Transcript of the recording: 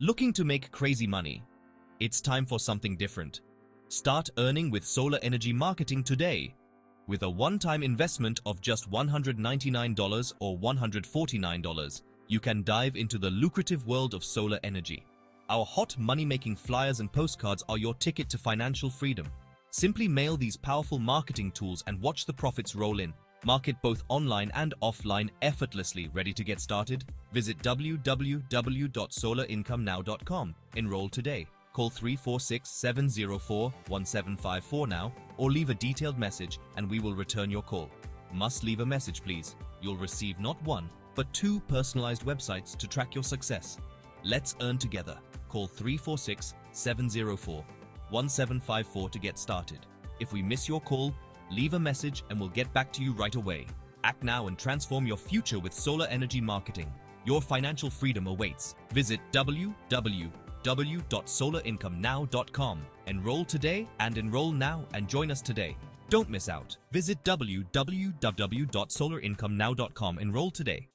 Looking to make crazy money? It's time for something different. Start earning with solar energy marketing today. With a one-time investment of just $199 or $149, you can dive into the lucrative world of solar energy. Our hot money-making flyers and postcards are your ticket to financial freedom. Simply mail these powerful marketing tools and watch the profits roll in. Market both online and offline effortlessly. Ready to get started? Visit www.solarincomenow.com. Enroll today. Call 346-704-1754 now or leave a detailed message and we will return your call. Must leave a message, please. You'll receive not one, but 2 personalized websites to track your success. Let's earn together. Call 346-704-1754 to get started. If we miss your call, leave a message and we'll get back to you right away. Act now and transform your future with solar energy marketing. Your financial freedom awaits. Visit www.solarincomenow.com. Enroll today and enroll now and join us today. Don't miss out. Visit www.solarincomenow.com. Enroll today.